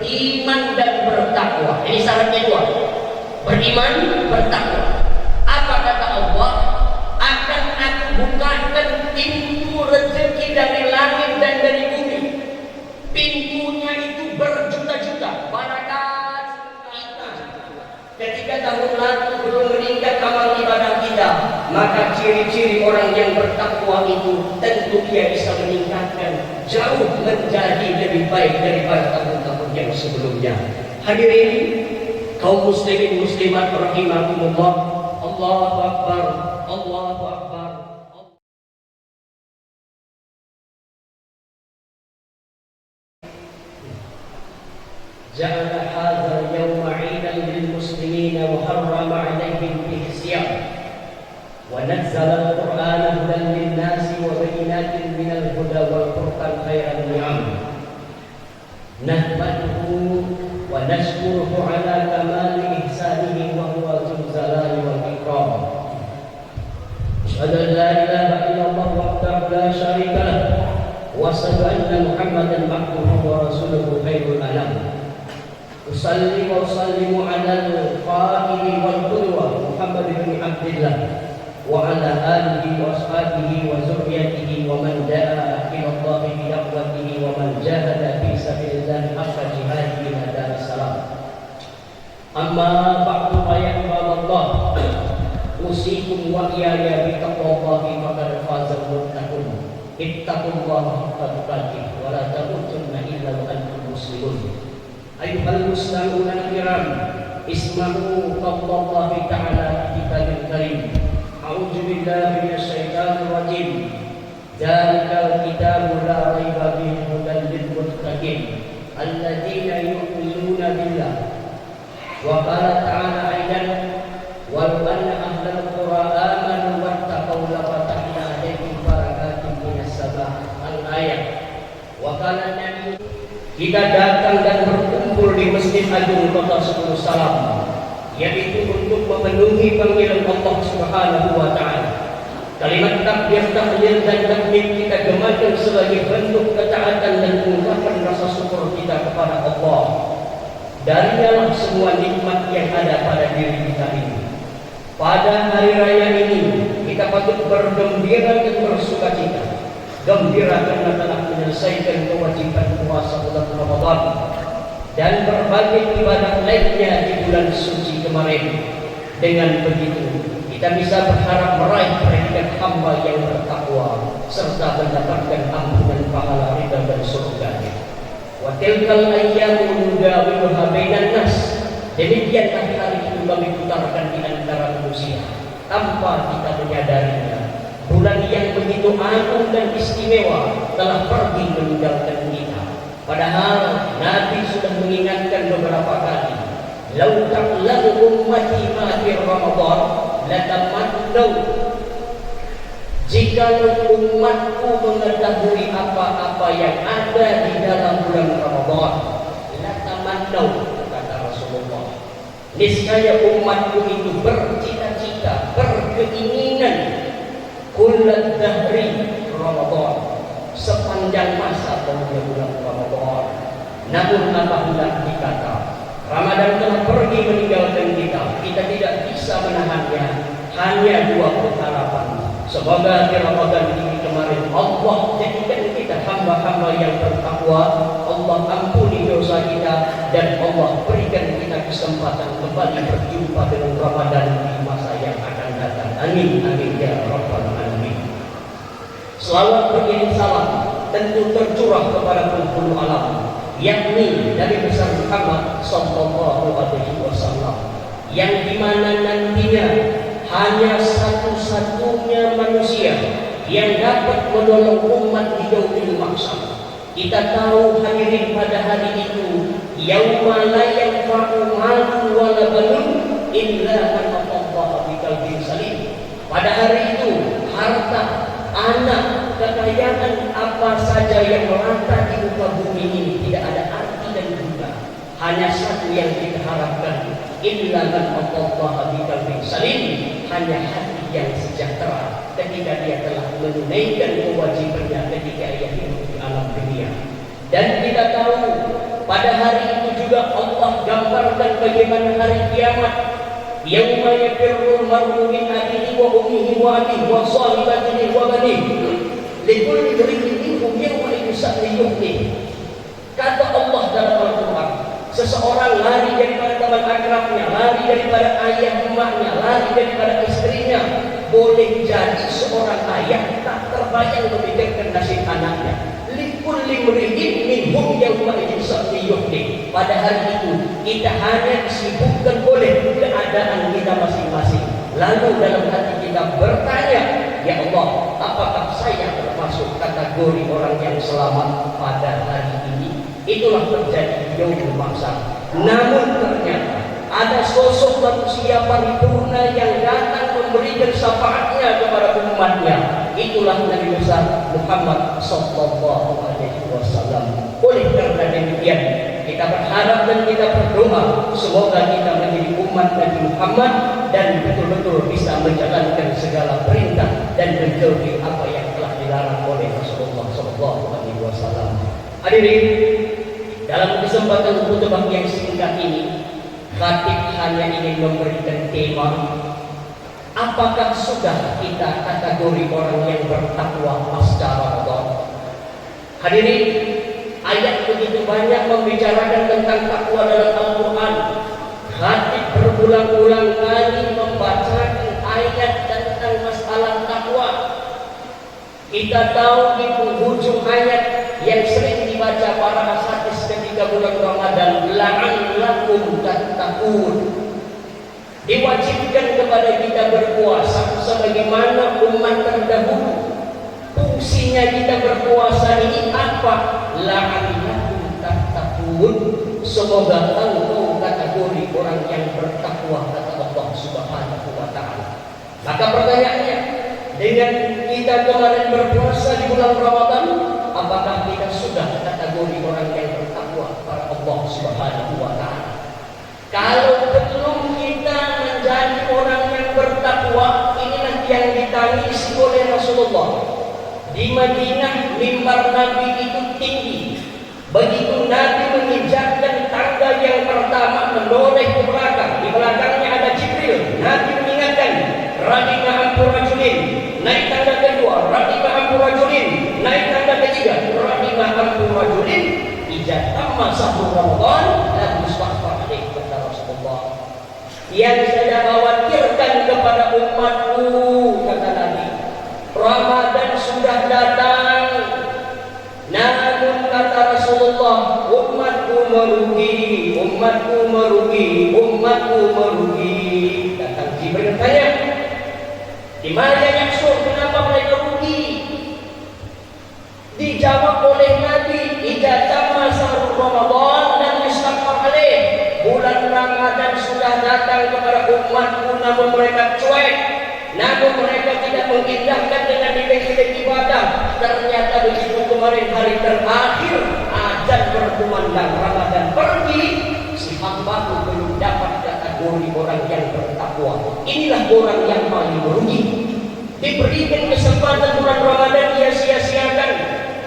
beriman dan bertakwa. Ini syaratnya dua. Beriman, bertakwa. Apa kata Allah? Akan aku bukakan pintu rezeki dari langit dan dari bumi. Pintunya itu berjuta-juta. Barakat kita. Ketika tahun lalu belum meningkat amal ibadah kita, maka ciri-ciri orang yang bertakwa itu tentu dia bisa meningkatkan jauh menjadi lebih baik daripada tahun-tahun yang sebelumnya. Hadirin kaum muslimin muslimat rahimakumullah, Allahu akbar, Allahu akbar. جعل هذا اليوم عيدا للمسلمين وحرم عليهم الصيام ونزل القرآن هدى للناس وبينات من الهدى والفرقان خير النعم نحمده ونشكره على كمال إحسانه وهو ذو الجلال والإكرام أشهد أن لا إله إلا الله وحده لا شريك له وأشهد أن محمدا عبده ورسوله خير الأنام أصلي وأسلم على القائل والقدوة محمد بن عبد الله وعلى آله وأصحابه وذريته ومن دعا إلى الله بدعوته ومن جاهد في سبيل الله حق جهاده إلى دار السلام. أما بعد فيا عباد الله أوصيكم وإياي بتقوى الله فقد فاز المتقون اتقوا الله حق تقاته ولا تموتن إلا وأنتم مسلمون. أيها المستمعون الكرام اسمعوا قول الله تعالى في كتابه الكريم أعوذ بالله من الشيطان الرجيم ذلك الكتاب لا ريب فيه هدى للمتقين الذين يؤمنون بالله. وقال تعالى أيضا ولو أن أهل القرى آمنوا واتقوا لفتحنا عليهم بركات من السماء الآية. وقال النبي kita datang dan berkumpul di Masjid Agung Kota Sepuluh Salam, yaitu untuk memenuhi panggilan Allah Subhanahu wa Ta'ala. Kalimat takbir, tahlil dan tahmid kita gemakan sebagai bentuk ketaatan dan ungkapan rasa syukur kita kepada Allah. Darinya lah semua nikmat yang ada pada diri kita ini. Pada hari raya ini kita patut bergembira dan bersukacita. Gembira karena telah menyelesaikan kewajiban puasa bulan Ramadan dan berbagai ibadah lainnya di bulan suci kemarin. Dengan begitu kita bisa berharap meraih predikat hamba yang bertakwa serta mendapatkan ampunan pahala ridha dan surga. Wa tilkal ayyamu nudawiluha bainan nas. Demikianlah hari itu kami putarkan di antara manusia tanpa kita menyadarinya. Bulan yang begitu agung dan istimewa telah pergi meninggalkan kita. Padahal Nabi sudah mengingatkan beberapa kali, "Lau ta'lamu ummati ma fi Ramadan latamannu." Jika umatku mengetahui apa-apa yang ada di dalam bulan Ramadan, latamannu, kata Rasulullah, niscaya umatku itu bercita-cita, berkeinginan kullad dahri Ramadan, sepanjang masa tahunnya bulan Ramadan. Namun apabila dikata Ramadan telah pergi meninggalkan kita, kita tidak bisa menahannya. Hanya dua pengharapan. Semoga di Ramadan ini kemarin Allah jadikan kita hamba-hamba yang bertakwa, Allah ampuni dosa kita, dan Allah berikan kita kesempatan kembali berjumpa dengan Ramadan di masa yang akan datang. Amin, amin ya rabbal alamin. Salawat beriring salam tentu tercurah kepada penghulu alam, yakni Nabi besar Muhammad sallallahu alaihi wasallam, yang dimana nantinya hanya satu-satunya manusia yang dapat menolong umat di yaumil mahsyar. Kita tahu hadirin pada hari itu, yauma la yanfa'u malun wala banun illa man atallaha biqalbin salim. Pada hari itu harta, anak, kekayaan apa saja yang merata di muka bumi ini tidak ada arti dan guna. Hanya satu yang kita harapkan, illa man atallaha biqalbin salim, hanya hati yang sejahtera ketika dia telah menunaikan kewajibannya ketika ia hidup di alam dunia. Dan kita tahu pada hari itu juga Allah gambarkan bagaimana hari kiamat. Yauma yafirrul mar'u min akhihi wa ummihi wa abihi wa sahibatihi wa banihi likulli imri'in minhum yawma idhin sha'nun yughnihi. Kata Allah dalam Al-Quran, seseorang lari daripada teman akrabnya, lari daripada ayah emaknya, lari daripada istrinya. Boleh jadi seorang ayah tak terbayang memikirkan nasib anaknya. Likulli imri'in minhum yawma idhin sha'nun yughnihi. Pada hari itu kita hanya disibukkan oleh keadaan kita masing-masing. Lalu dalam hati kita bertanya, ya Allah, apakah saya termasuk kategori orang yang selamat pada hari ini? Itulah terjadi di yaumul mahsyar. Namun ternyata ada sosok manusia paripurna yang datang memberikan syafaatnya kepada umatnya. Itulah Nabi besar Muhammad sallallahu alaihi wasallam. Oleh karena demikian, kita berharap dan kita berdoa semoga kita menjadi umat Nabi Muhammad dan betul-betul bisa menjalankan segala perintah dan menjauhi apa yang telah dilarang oleh Rasulullah sallallahu alaihi wasallam. Hadirin, dalam kesempatan khutbah yang singkat ini, khatib hanya ingin memberikan tema, apakah sudah kita kategori orang yang bertakwa pasca Ramadan? Hadirin, ayat begitu banyak membicarakan tentang takwa dalam Al-Quran. Khatib berulang-ulang kali membacakan ayat tentang masalah takwa. Kita tahu di penghujung ayat yang sering dibaca para ashatis ketika bulan Ramadan, la'allakum tattaqun. Diwajibkan kepada kita berpuasa sebagaimana umat terdahulu. Fungsinya kita berpuasa ini apa? La'allakum tattaqun. Semoga engkau kategori orang yang bertakwa, kata Allah Subhanahu wa taala. Maka pertanyaannya, dengan kita kemarin berpuasa di bulan Ramadan, apakah kita sudah kategori orang yang bertakwa kepada Allah Subhanahu wa taala? Kalau belum kita menjadi orang yang bertakwa, inilah yang ditangisi oleh Rasulullah. Di Madinah mimbar Nabi itu tinggi. Begitu Nabi menginjakkan tangga yang pertama menoleh ke belakang, di belakangnya ada Jibril. Nabi mengingatkan, radina ampur rajulin. Naik tangga kedua, radina ampur rajulin. Naik tangga ketiga, radina ampur rajulin. Ija tamma sahur Ramadan dan mustaghfar alaih, kata Rasulullah. Yang saya khawatirkan kepada umatku, kata Nabi, Ramadan sudah datang, namun kata Rasulullah, umatku merugi, umatku merugi, umatku merugi. Datang Jibril tanya, di mana yaksur, kenapa mereka rugi? Dijawab oleh Nabi, idza tamma syahrul Ramadan dan mustaghfar alaih. Bulan Ramadan sudah datang kepada umatku, namun mereka cuek, namun mereka tidak mengindahkan dengan nilai-nilai ibadah. Ternyata begitu kemarin hari terakhir, azan berkumandang, Ramadan pergi, si hamba belum dapat kategori orang yang bertakwa. Inilah orang yang paling merugi. Diberikan kesempatan bulan Ramadan, ia sia-siakan.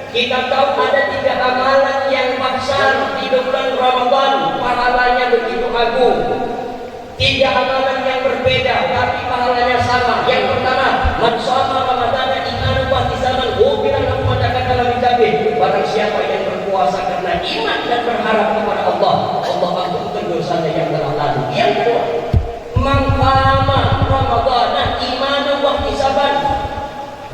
Kita tahu ada 3 amalan yang besar di bulan Ramadan, pahalanya begitu agung. 3 amalan yang berbeda tapi pahalanya sama. Yang pertama, man shoma Ramadan imanan wa ihtisaban ghufira lahu ma taqaddama min dzambihi. Barang siapa yang berpuasa karena iman dan berharap kepada Allah, Allah ampunkan dosanya yang telah lalu. Yang kedua, man qama Ramadan imanan wa ihtisaban.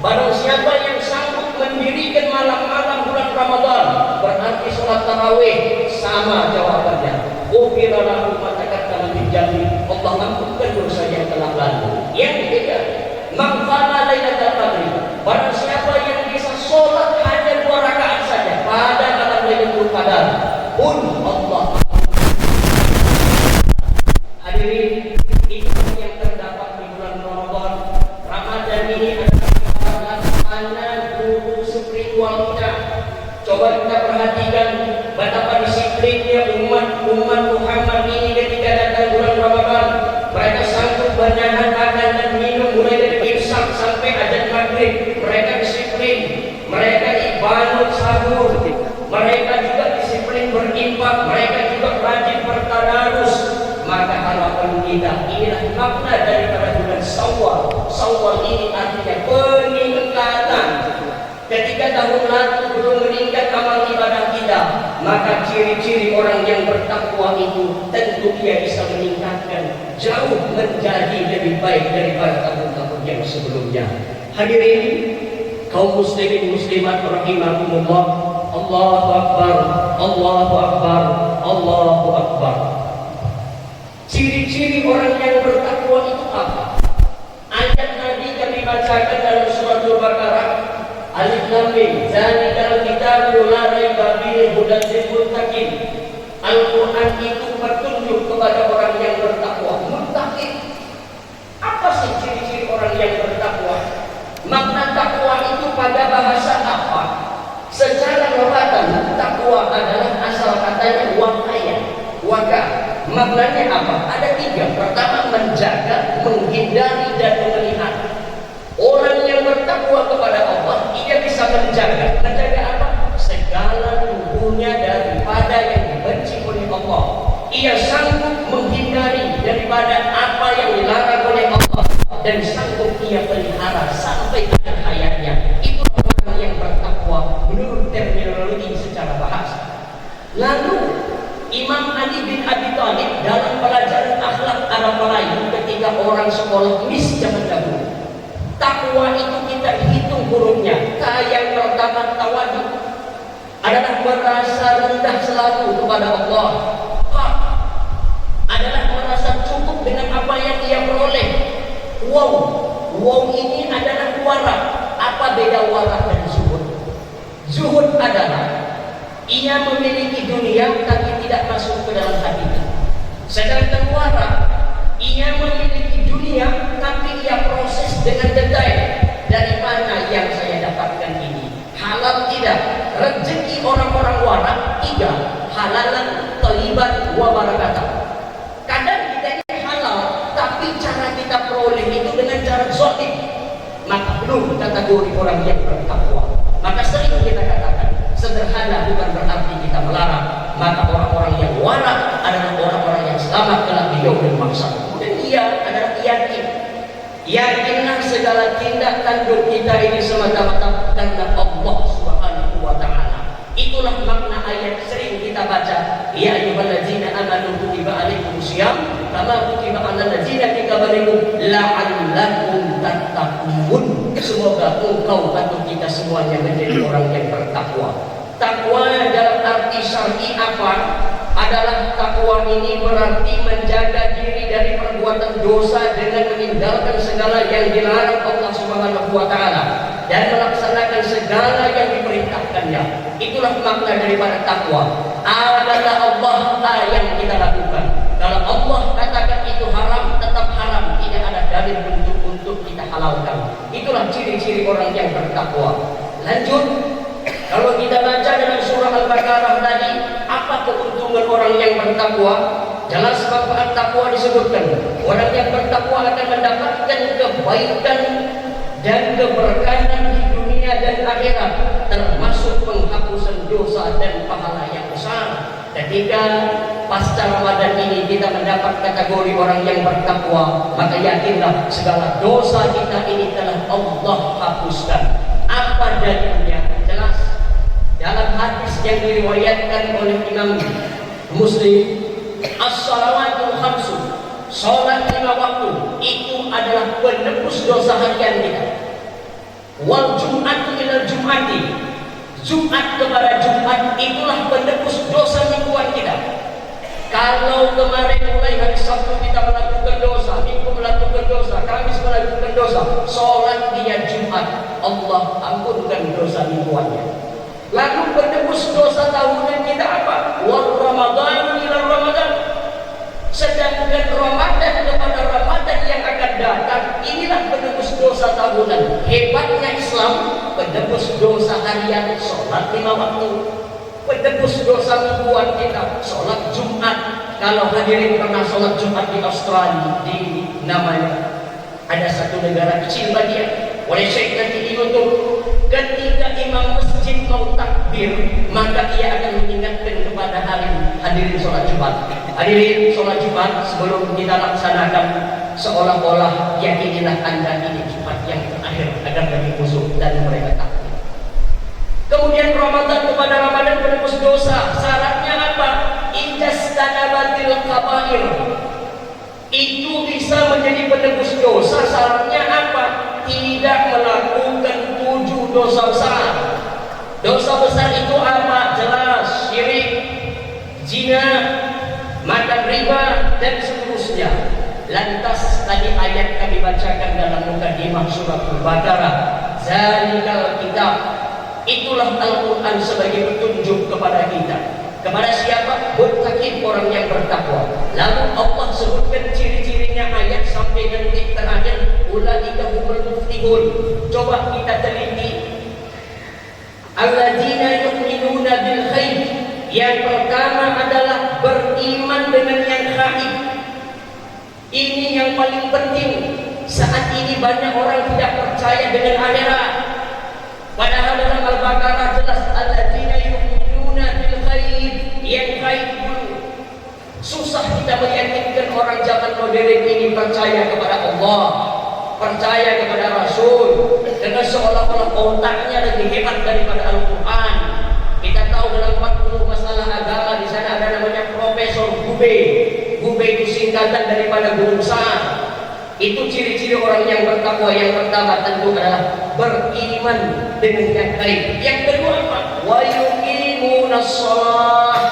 Barang siapa yang sanggup mendirikan malam-malam bulan Ramadan, berarti sholat tarawih, sama jawabannya. Ghufira lahu ma taqaddama min dzambihi. Allah ampunkan dosa yang telah lalu. Yang ketiga, man qama lailatul qadri. Barang siapa yang bisa sholat hanya 2 rakaat saja pada malam Lailatul Qadar, pun Allah. Hadirin, itu yang terdapat di bulan Ramadan. Ramadan ini adalah mana guru spiritual kita. Coba kita perhatikan betapa disiplinnya umat Muhammad ini ketika datang bulan Ramadan. Mereka sanggup bernahan makan dan minum mulai dari imsak sampai azan maghrib. Mereka disiplin, mereka ibadah sahur, mereka juga disiplin berinfak, mereka juga kita. Inilah makna daripada bulan Syawal. Syawal ini artinya peningkatan. Ketika tahun lalu belum meningkat amal ibadah kita, maka ciri-ciri orang yang bertakwa itu tentu dia bisa meningkatkan jauh menjadi lebih baik daripada tahun-tahun yang sebelumnya. Hadirin kaum muslimin muslimat rahimakumullah, Allahu akbar, Allahu akbar, Allahu akbar. Ciri-ciri orang yang bertakwa itu apa? Ayat tadi kami bacakan dalam surah Al-Baqarah, Alif Lam Mim, Zalikal kitabu la raiba fihi hudan lil muttaqin. Al-Quran itu petunjuk kepada orang yang bertakwa. Muttaqin. Apa sih ciri-ciri orang yang bertakwa? Makna takwa itu pada bahasa apa? Secara logatan, takwa adalah asal katanya wakaya, waka. Maknanya apa? Ada tiga. Pertama, menjaga, menghindari, dan memelihara. Orang yang bertakwa kepada Allah, ia bisa menjaga. Menjaga apa? Segala tubuhnya daripada yang dibenci oleh Allah. Ia sanggup menghindari daripada apa yang dilarang oleh Allah, dan sanggup ia pelihara sampai akhir hayatnya. Itu orang yang bertakwa menurut terminologi secara bahasa. Lalu Imam Ali bin Abi Thalib dalam pelajaran akhlak Arab Melayu ketika orang sekolah mis zaman dahulu, takwa itu kita hitung hurufnya. Ta yang pertama tawadu adalah merasa rendah selalu kepada Allah. Ha adalah merasa cukup dengan apa yang ia peroleh. Wow ini adalah warak. Apa beda warak dan zuhud? Zuhud adalah ia memiliki dunia tapi tidak masuk ke dalam hatinya. Sedangkan warak, ia memiliki dunia tapi ia proses dengan detail. Dari mana yang saya dapatkan ini? Halal tidak? Rezeki orang-orang warak tiga: halalan, thayyiban, wa barakatan. Kadang kita ini halal tapi cara kita peroleh itu dengan cara zalim. Maka belum kategori orang yang bertakwa. Maka sering kita katakan, sederhana bukan berarti kita melarang. Maka orang-orang yang warak adalah orang-orang yang selamat kelak di yaumil mahsyar. Kemudian dia adalah yakinlah segala tindak tanduk kita ini semata-mata karena Allah Subhanahu wa taala. Itulah makna ayat sering kita baca, ya ayyuhallazina amanu kutiba alaikumusiyam kama kutiba alal ladzina min qablikum la'allakum tattaqun. Semoga engkau atau kita semuanya menjadi orang yang bertakwa. Takwa dalam arti syar'i apa? Adalah takwa ini berarti menjaga diri dari perbuatan dosa dengan meninggalkan segala yang dilarang Allah Subhanahu wa taala dan melaksanakan segala yang diperintahkannya. Itulah makna daripada takwa. Adalah Allah yang kita lakukan. Kalau Allah katakan itu haram, tetap haram. Tidak ada dalil untuk kita halalkan. Itulah ciri-ciri orang yang bertakwa. Lanjut, kalau kita baca dalam surah Al-Baqarah tadi, apa keuntungan orang yang bertakwa? Jelas manfaat takwa disebutkan. Orang yang bertakwa akan mendapatkan kebaikan dan keberkahan di dunia dan akhirat, termasuk penghapusan dosa dan pahala yang besar. Ketika pasca Ramadan ini kita mendapat kategori orang yang bertakwa, maka yakinlah segala dosa kita ini telah Allah hapuskan. Apa dalilnya? Jelas dalam hadis yang diriwayatkan oleh Imam Muslim, as-salawatul khamsu, salat 5 waktu itu adalah penebus dosa harian kita. Wal jum'atu ilal jum'ati, Jumat kepada Jumat itulah penebus dosa mingguan kita. Kalau kemarin mulai hari Sabtu kita melakukan dosa, Minggu melakukan dosa, Kamis melakukan dosa, sholat dia Jumat, Allah ampunkan dosa mingguannya. Lalu penebus dosa tahunan kita apa? Wal Ramadan ila Ramadan. Sedangkan Ramadan kepada Ramadan yang akan datang, inilah penebus dosa tahunan. Hebatnya Islam, penebus dosa harian, sholat 5 waktu. Penebus dosa mingguan kita, sholat Jumat. Kalau hadirin pernah sholat Jumat di Australia, di namanya ada satu negara kecil bagian, oleh Syekh nanti di YouTube, ketika imam masjid mau takbir, maka ia akan mengingatkan kepada hadirin sholat Jumat, Hadirin sholat Jumat, sebelum kita laksanakan, seolah-olah yakinilah Anda ini Jumat yang terakhir agar bagi musuh dan mereka takut. Kemudian Ramadan kepada Ramadan penebus dosa. Syaratnya apa? Ijastanabatil kabair. Itu bisa menjadi penebus dosa. Syaratnya apa? Tidak melakukan 7 dosa besar. Dosa besar itu apa? Jelas, syirik, zina, makan riba, dan seterusnya. Lantas tadi ayat kami bacakan dalam mukadimah surat Al-Baqarah, zalikal kitab, itulah Al-Quran sebagai petunjuk kepada kita. Kepada siapa? Muttaqin, orang yang bertakwa. Lalu Allah sebutkan ciri-cirinya ayat sampai detik terakhir, ulaika humul muflihun. Coba kita teliti. Alladzina yu'minuna bil ghaib. Yang pertama adalah beriman dengan yang gaib. Ini yang paling penting. Saat ini banyak orang tidak percaya dengan akhirat. Padahal dalam Al-Baqarah jelas alladzina yu'minuna bil ghaib. Yang gaib pun susah kita meyakinkan orang zaman modern ini percaya kepada Allah, percaya kepada Rasul, dengan seolah-olah otaknya lebih hebat daripada Al-Quran. Kita tahu dalam 40 masalah agama di sana ada namanya Profesor Gube. Gube itu singkatan daripada guru besar. Itu ciri-ciri orang yang bertakwa. Yang pertama tentu adalah beriman dengan yang gaib. Yang kedua apa? Wa yuqimunas shalah,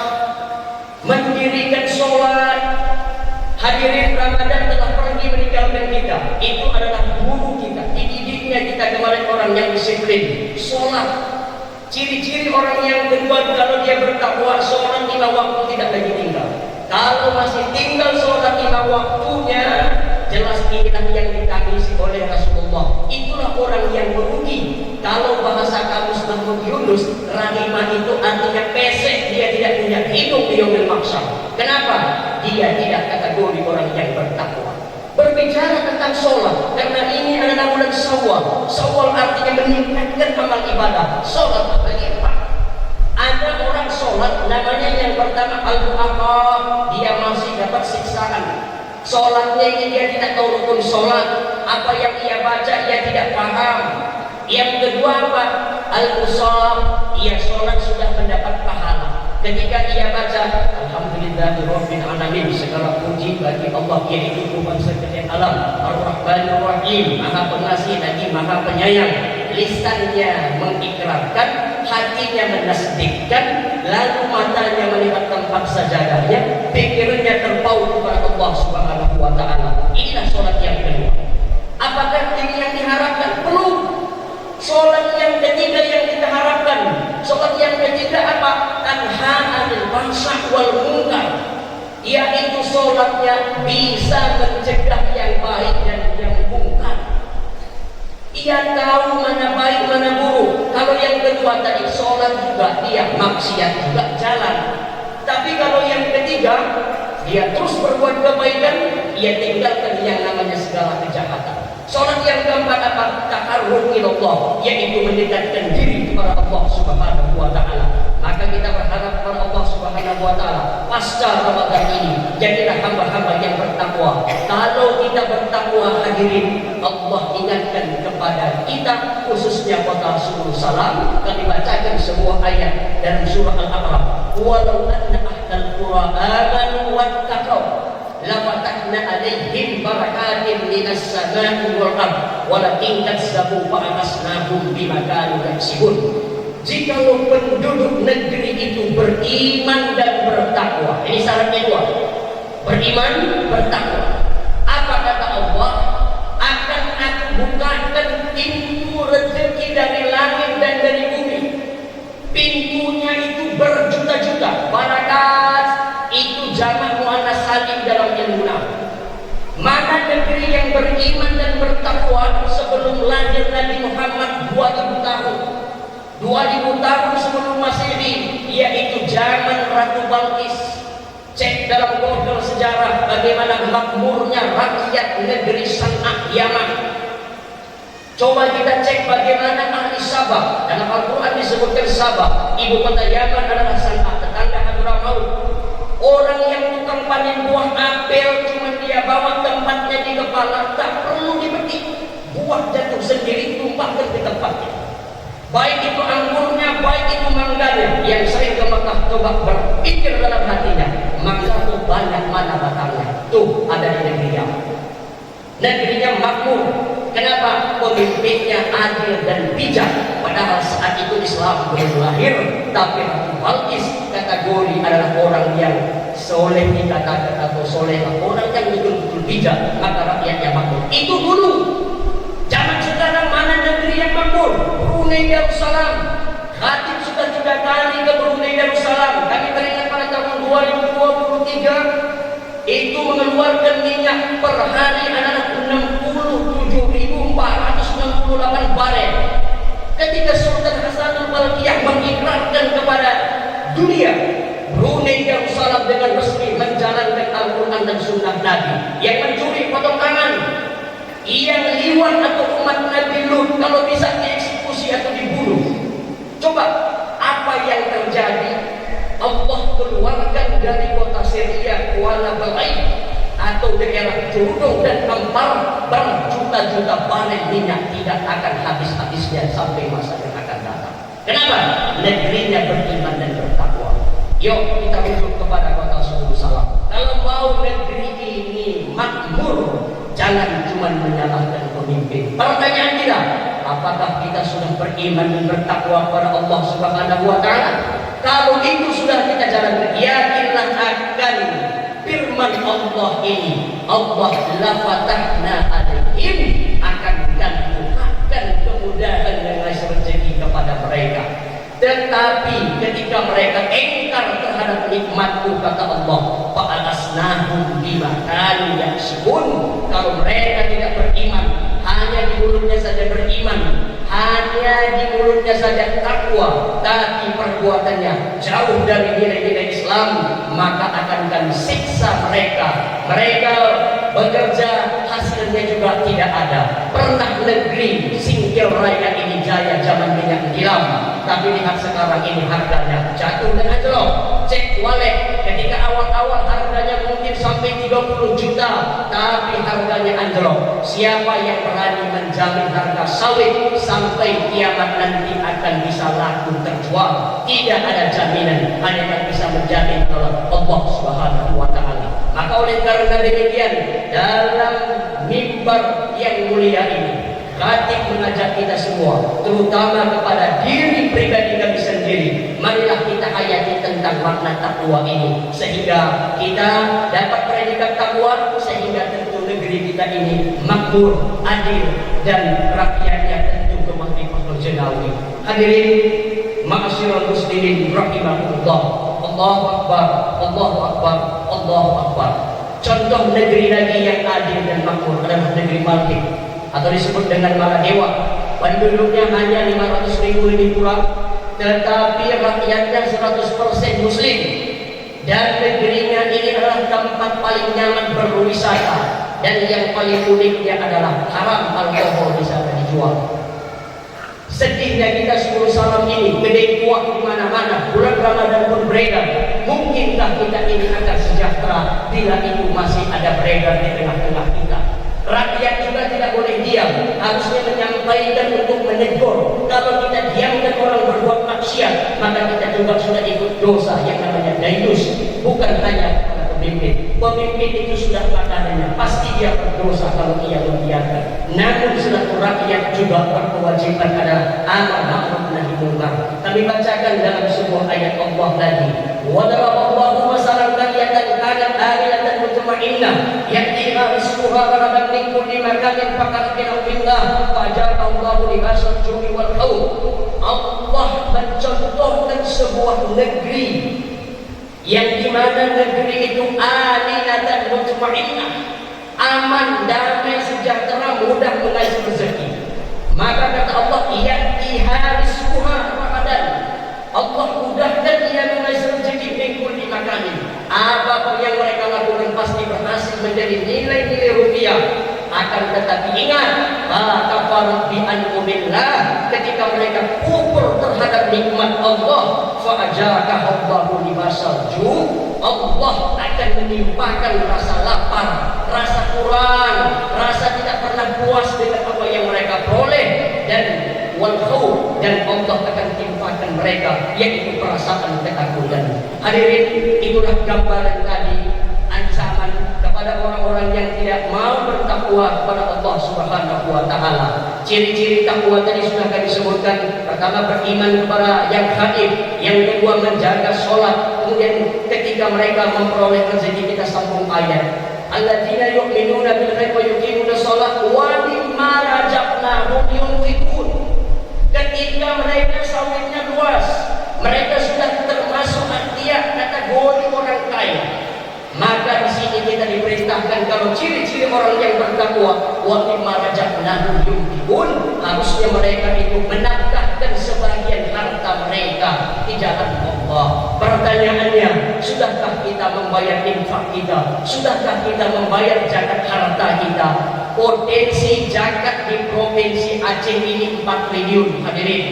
mendirikan sholat. Hadirin, Ramadan telah pergi meninggalkan kita. Itu adalah guru kita, dididiknya kita kemarin orang yang disiplin. Sholat. Ciri-ciri orang yang kedua, kalau dia bertakwa, sholat 5 waktu tidak lagi tinggal. Kalau masih tinggal sholat 5 waktunya, jelas inilah yang ditangisi oleh Rasulullah. Itulah orang yang merugi. Kalau bahasa kamus Mahmud Yunus, rahimah itu artinya pesek, dia tidak punya hidung di yaumil mahsyar. Kenapa? Dia tidak kategori orang yang bertakwa. Berbicara tentang sholat, karena ini adalah bulan Syawal. Syawal artinya meningkatkan amal ibadah. Sholat bagaimana? Ada orang sholat, namanya yang pertama al-mu'aqab, dia masih dapat siksaan. Sholatnya ini dia tidak tahu rukun sholat, apa yang ia baca ia tidak paham. Yang kedua apa? Al-musab, ia sholat sudah mendapat pahala. Ketika ia baca Alhamdulillahirabbil alamin, segala puji bagi Allah, yaitu Tuhan sekalian alam, Ar-Rahmanir Rahim, Maha Pengasih lagi Maha Penyayang. Lisannya mengikrarkan, hatinya menasdikkan, lalu matanya melihat tempat sajadahnya, pikirannya terpaut kepada Allah Subhanahu wa taala. Inilah sholat yang kedua. Apakah ini yang diharapkan? Belum. Sholat yang ketiga yang kita harapkan. Sholat yang ketiga apa? Tanha 'anil fahsya wal munkar. Yaitu sholatnya bisa mencegah yang baik dan yang munkar. Ia tahu mana baik mana buruk. Kalau yang kedua tadi sholat juga dia maksiat juga jalan. Tapi kalau yang ketiga dia terus berbuat kebaikan, ia tinggalkan yang namanya segala kejahatan. Sholat yang keempat apa? Taqarrub ilallah, yaitu mendekatkan diri kepada Allah Subhanahu wa taala. Maka kita berharap kepada Allah Subhanahu wa taala pasca Ramadan ini jadilah hamba-hamba yang bertakwa. Kalau kita bertakwa, hadirin, Allah ingatkan kepada kita, khususnya kota Rasulullah SAW, kami bacakan sebuah ayat dalam surah Al-A'raf, walau anna ahlal qura amanu wattaqaw lafatahna alaihim barakatin minas samai wal ardh walakin kadzabu fa'akhasnahum bima kanu yaksibun. Jikalau penduduk negeri itu beriman dan bertakwa, ini syaratnya dua, beriman, bertakwa. Apa kata Allah? Akan aku bukakan pintu rezeki dari langit dan dari bumi. Pintunya itu berjuta-juta. Barakat itu jamak muannas salim dalam ilmu nahwu. Mana negeri yang beriman dan bertakwa sebelum lahir Nabi Muhammad 2000 tahun? 2000 tahun sebelum Masehi, yaitu zaman Ratu Balqis. Cek dalam Google sejarah bagaimana makmurnya rakyat negeri San'a, Yaman. Coba kita cek bagaimana ahli Sabah. Dalam Al-Quran disebutkan Sabah, ibu kota Yaman adalah San'a, tetangga Hadramaut. Orang yang tukang panen yang sering ke Mekah coba berpikir dalam hatinya, maka tuh banyak mana batangnya. Tuh ada di negerinya. Negerinya makmur. Kenapa? Pemimpinnya adil dan bijak. Padahal saat itu Islam belum lahir, tapi Ratu Balkis kategori adalah orang yang soleh dikatakan atau soleh, orang yang betul-betul bijak, maka rakyatnya makmur. Itu dulu. Zaman sekarang mana negeri yang makmur? Brunei Darussalam. Khatib sudah 3 kali ke Brunei Darussalam. Kami teringat pada tahun 2023 itu mengeluarkan minyak per hari adalah 67.468 barel. Ketika Sultan Hasanul Bolkiah mengikrarkan kepada dunia, Brunei Darussalam dengan resmi menjalankan Al-Quran dan Sunnah Nabi. Yang mencuri potong tangan, yang liwat atau umat Nabi Lut kalau bisa dieksekusi atau dibunuh. Coba apa yang terjadi? Allah keluarkan dari kota Syria Kuala Belait atau daerah Jurdong dan Ampar berjuta-juta barel minyak tidak akan habis-habisnya sampai masa yang akan datang. Kenapa? Negerinya beriman dan bertakwa. Yuk kita rujuk kepada kota Darussalam. Kalau mau negeri ini makmur, jangan cuma menyalahkan pemimpin. Pertanyaan kita, apakah kita sudah beriman dan bertakwa kepada Allah Subhanahu wa Ta'ala? Kalau itu sudah kita jalankan, yakinlah akan firman Allah ini. Allah la fatahna alaihim, akan kami bukakan kemudahan dan rezeki kepada mereka. Tetapi ketika mereka engkar terhadap nikmatku, kata Allah, fa'alasnahum bima kanu yaksibun. Kalau mereka tidak beriman, hanya di mulutnya saja beriman, hanya di mulutnya saja takwa, tapi perbuatannya jauh dari nilai-nilai Islam, maka akan kami siksa mereka. Mereka bekerja, hasilnya juga tidak ada. Pernah negeri Singkil Raya ini jaya zaman minyak tilam, tapi lihat sekarang ini harganya jatuh dan anjlok. Cek wallet, ketika awal-awal harganya mungkin sampai 30 juta, tapi harganya anjlok. Siapa yang berani menjamin harga sawit sampai kiamat nanti akan bisa laku terjual? Tidak ada jaminan, hanya yang bisa menjamin oleh Allah Subhanahu wa Ta'ala. Maka oleh karena demikian, dalam mimbar yang mulia ini, Khatib mengajak kita semua, terutama kepada diri pribadi kami sendiri, marilah kita hayati tentang makna takwa ini, sehingga kita dapat predikat takwa, sehingga tentu negeri kita ini makmur, adil, dan rakyatnya tentu kemakmuran jenawi. Hadirin ma'asyiral muslimin rahimahullah. Allahu Akbar, Allahu Akbar, Allahu Akbar. Contoh negeri lagi yang adil dan makmur adalah negeri Maldives, atau disebut dengan Maladewa. Penduduknya hanya 500.000 lebih kurang, tetapi rakyatnya 100% Muslim. Dan negerinya ini adalah tempat paling nyaman berwisata, dan yang paling uniknya adalah haram alkohol di sana dijual. Sedihnya kita 10 salam ini gede kuat di mana-mana, bulan Ramadan pun beredar. Mungkinkah kita ini akan sejahtera bila itu masih ada beredar di tengah-tengah kita? Rakyat juga tidak boleh diam, harusnya menyampaikan untuk menegur. Kalau kita diamkan orang berbuat maksiat, maka kita juga sudah ikut dosa yang namanya dainus. Bukan hanya pada pemimpin. Pemimpin itu sudah makanannya, pasti dia berdosa kalau ia membiarkan. Namun selaku rakyat juga berkewajiban adalah amar ma'ruf nahi munkar. Kami bacakan dalam sebuah ayat Allah lagi. Wa daraballahu masalan qaryatan kanat aminatan mutma'innah ya'tiha rizquha ragadan min kulli makanin faqad billah fa'ajarallahu libasal ju'i wal khawf. Allah mencontohkan sebuah negeri yang dimana negeri itu aminatan mutma'innah, aman, damai, sejahtera, mudah mengais rezeki. Maka kata Allah, ya'tiha rizquha ragadan, Allah mudahkan ia mengais rezeki min kulli makanin. Apapun yang mereka lakukan pasti berhasil menjadi nilai-nilai rupiah. Akan tetapi ingat, kafarat bi an'umillah, ketika mereka kufur terhadap nikmat Allah, fa'ajaka Allahu libasal ju', Allah akan menimpakan rasa lapar, rasa kurang, rasa tidak pernah puas dengan apa yang mereka peroleh, dan wal khawf, dan Allah akan timpakan mereka, yaitu perasaan ketakutan. Hadirin, itulah gambaran tadi ancaman kepada orang-orang yang tidak mau bertakwa kepada Allah Subhanahu wa taala. Ciri-ciri takwa tadi sudah kami sebutkan. Pertama, beriman kepada yang gaib, yang kedua menjaga sholat. Kemudian ketika mereka memperoleh rezeki, kita sambung ayat alladzina yu'minuna bil ghaibi wa yuqimuna shalah wa mimma razaqnahum yunfiqun. Ketika mereka sawitnya luas, mereka sudah termasuk dia kategori orang kaya, maka di sini kita diperintahkan kalau ciri-ciri orang yang bertakwa, wa mimma razaqnahum yunfiqun, harusnya mereka itu menafkahkan sebagian harta mereka di jalan Allah. Pertanyaannya, sudahkah kita membayar infak kita? Sudahkah kita membayar zakat harta kita? Potensi zakat di provinsi Aceh ini 4 triliun. Hadirin,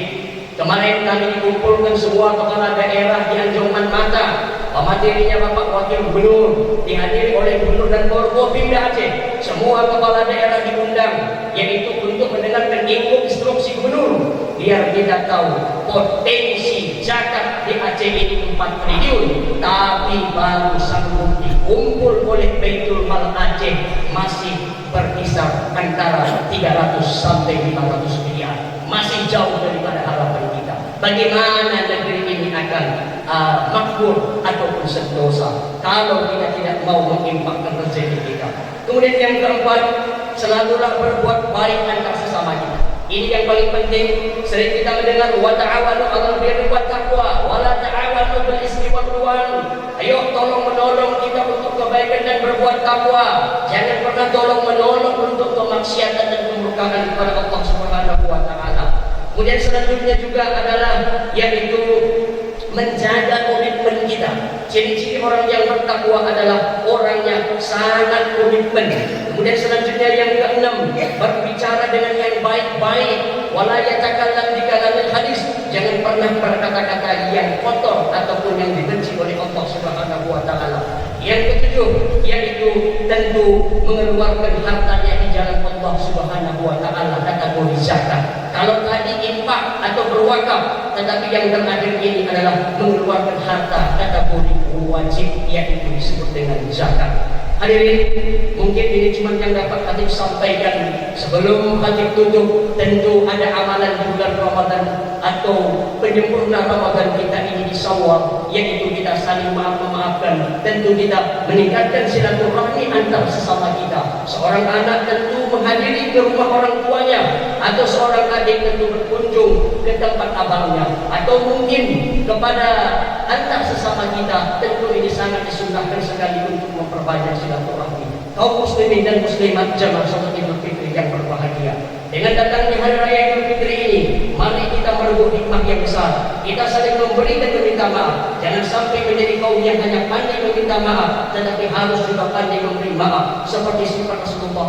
kemarin kami dikumpulkan semua kepala daerah di Anjungan Mata. Materinya Bapak Wakil Gubernur, dihadiri oleh Gubernur dan Forkopimda Aceh. Semua kepala daerah diundang, yaitu untuk mendengarkan instruksi Gubernur, biar kita tahu potensi zakat di Aceh ini 4 triliun, tapi baru sanggup dikumpul oleh Baitul Mal Aceh masih berkisar antara 300 sampai 500 miliar. Masih jauh daripada harapan kita. Bagaimana negeri ini akan makmur ataupun sentosa kalau kita tidak mau mengimpakkan rezeki kita. Kemudian yang keempat, selalulah berbuat baik antar sesama kita. Ini yang paling penting. Sering kita mendengar wa ta'awanu 'alal birri wat taqwa wa la ta'awanu bil ismi wal 'udwan. Ayo tolong menolong kita untuk kebaikan dan berbuat takwa. Jangan pernah tolong menolong untuk kemaksiatan dan kemurkaan kepada Allah Subhanahu wa taala. Kemudian selanjutnya juga adalah yaitu menjaga komitmen kita. Ciri-ciri orang yang bertakwa adalah orang yang sangat komitmen. Kemudian selanjutnya yang keenam, berbicara dengan yang baik-baik. Wala yatakallam bi kalamil hadis. Jangan pernah berkata-kata yang kotor ataupun yang dibenci oleh Allah Subhanahu wa taala. Yang ketujuh, yaitu tentu mengeluarkan hartanya di jalan Allah Subhanahu wa taala, kategori zakat. Kalau tadi infak atau berwakaf, tetapi yang terakhir ini adalah mengeluarkan harta kategori wajib, yaitu disebut dengan zakat. Hadirin, mungkin ini cuma yang dapat Khatib sampaikan. Sebelum Khatib tutup, tentu ada amalan di bulan Ramadan atau penyempurna Ramadan kita ini di Syawal, yaitu kita saling memaafkan. Tentu kita meningkatkan silaturahmi antar sesama kita. Seorang anak tentu menghadiri ke rumah orang tuanya, atau seorang adik tentu berkunjung ke tempat abangnya, atau mungkin kepada antar sesama kita. Tentu ini sangat disunnahkan sekali untuk memperbanyak silaturahmi. Kaum muslimin dan muslimat jamaah salat Idul Fitri yang berbahagia, dengan datangnya hari raya Idul Fitri ini, mari kita merebut nikmat yang besar. Kita saling memberi dan meminta maaf. Jangan sampai menjadi kaum yang hanya pandai meminta maaf, tetapi harus juga pandai memberi maaf, seperti sifat Rasulullah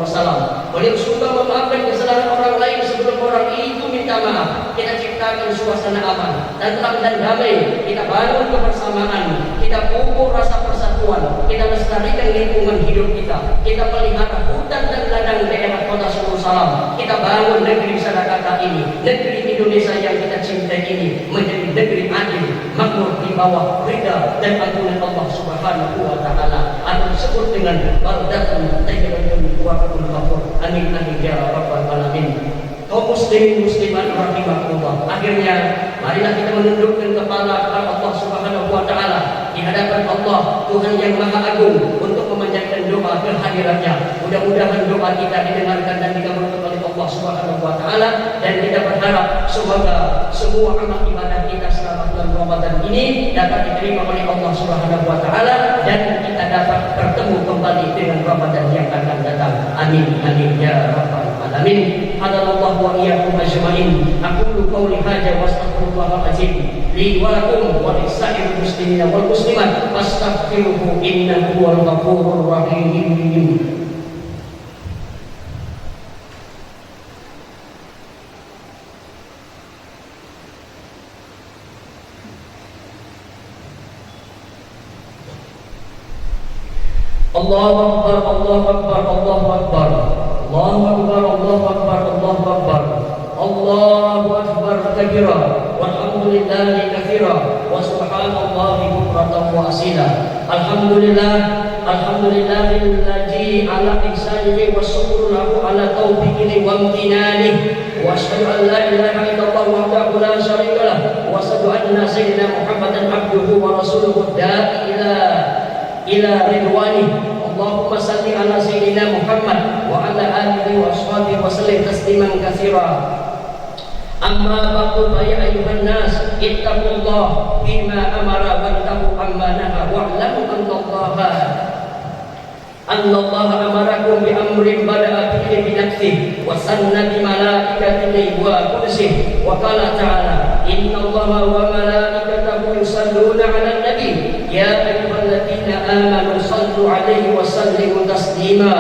SAW. Beliau suka memaafkan kesalahan orang lain sebelum orang itu minta maaf. Kita ciptakan suasana aman, tenang dan damai. Kita bangun kebersamaan. Kita pupuk rasa persatuan. Kita lestarikan lingkungan hidup kita. Kita pelihara hutan dan ladang daerah kota Sulu Salam. Kita bangun negeri Sadakata ini, negeri Indonesia yang kita cintai ini, menjadi negeri adil, makmur di bawah ridha dan ampunan Allah Subhanahu wa taala, atau disebut dengan baldatun thayyibatun wa rabbul ghafur. Amin amin ya rabbal alamin. Kaum muslimin muslimat rahimakumullah. Akhirnya marilah kita menundukkan kepala kepada Allah Subhanahu wa taala di hadapan Allah, Tuhan yang Maha Agung, untuk memanjatkan doa kehadirannya. Mudah-mudahan doa kita didengarkan dan dikabulkan oleh Allah Subhanahu wa taala, dan kita berharap semoga semua amal ibadah kita selama bulan Ramadan ini dapat diterima oleh Allah Subhanahu wa taala, dan kita dapat bertemu kembali dengan Ramadan yang akan datang. Amin amin ya rabbal alamin. Hadallahu wa iyyakum ajma'in. Aqulu qawli hadza wa astaghfirullahal azim li wa lakum wa lisa'iril muslimina wal muslimat fastaghfiruhu innahu huwal ghafurur rahim. Allahu akbar, Allahu akbar, Allahu akbar. Allahu akbar, Allahu akbar, Allahu akbar. Allahu akbar kabira, walhamdulillahi katsira, wa subhanallahi bukratan wa asila. Alhamdulillahilladzi ala ihsanihi wa syukru lahu ala taufiqihi wa imtinanihi, wa asyhadu an la ilaha illallah wahdahu la syarika lah, wa asyhadu anna sayyidina Muhammadan abduhu wa rasuluhu da'i ila ridwanihi. Allahumma salli ala sayyidina Muhammad wa ala alihi wa ashabihi wa sallim tasliman katsira. Amma ba'du fa ya ayyuhan nas ittaqullah bima amara wa tabu amma naha wa'lamu annallaha amarakum bi amrin bada'a bihi bi nafsihi wa sanna bi malaikatihi wa qudsihi wa qala ta'ala innallaha wa malaikatahu yusalluna 'alan nabi ya ayyuhalladzina amanu sallu 'alaihi wa sallimu taslima.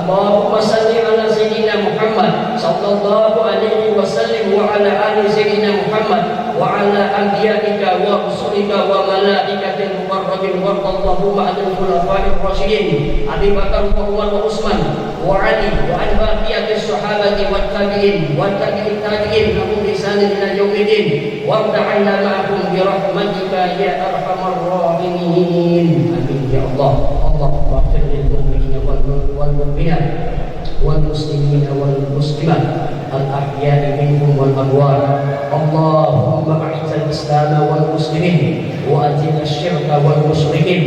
Allahumma salli ala sayyidina Muhammad sallallahu alaihi wasallam wa ala ali sayyidina Muhammad wa ala anbiya'ika wa rusulika wa malaikatil muqarrabin wa Allahumma anil khulafa'ir rasyidin Abi Bakar wa Umar wa Utsman wa Ali wa an baqiyatis sahabati wat tabi'in wa tabi'it tabi'in lahum bi ihsanin ila yaumiddin warda 'anna ma'ahum bi rahmatika ya arhamar rahimin. Amin ya Allah. Allahumma ighfir lil mu'minina wal mu'minat wal muslimina wal muslimat al ahya'i minhum wal amwat. Allahumma a'izzal islam wal muslimin wa azil asyirka wal musyrikin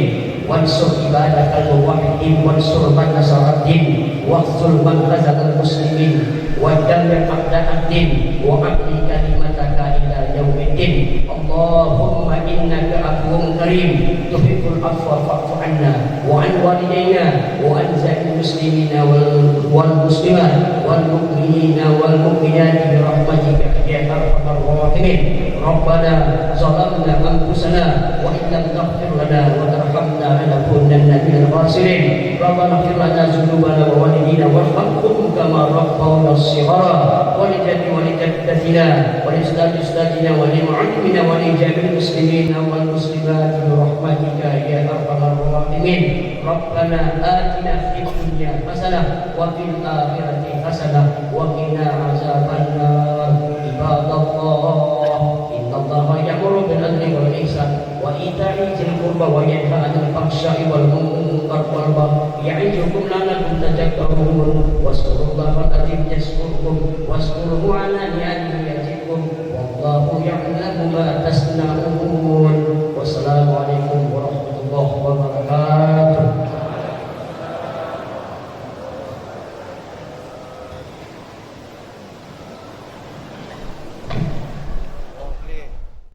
wansur ibadakal muwahhidin wansur man nasara ad-din wakhzul man khazala al muslimin wa dammir a'da'ad-din wa aqli kalimataka ila yaumiddin. Allahumma innaka afuwwun karim tuhibbul afwa fa'fu 'anna wa 'an walidayna wa an sa'il muslimina wal muslimat wal mu'minina wal mu'minat bi rahmatika ya arhamar rahimin. Rabbana zalamna anfusana wa in lam taghfir lana wa tarhamna lanakunanna minal khasirin. Rabbana ighfir lana dzunubana wa walidina warhamhum kama rabbawna shighara wa li jaddi wa li jaddatina wa li ustadina wa li mu'allimina wa li jami'il muslimina wal muslimat bi rahmatika ya arhamar rahimin. Rabbana atina fid dunya hasanah wa fil akhirati hasanah wa qina azabannar. Ibadallah innallaha ya'muru bil adli wal ihsan wa ita'i dzil qurba wa yanha 'anil fahsya'i wal munkar wal baghi ya'idukum la'allakum tadhakkarun waskurullaha alladzi yazkurukum waskuruhu 'ala ni'amihi yazidkum wallahu ya'lamu ma tasna'un.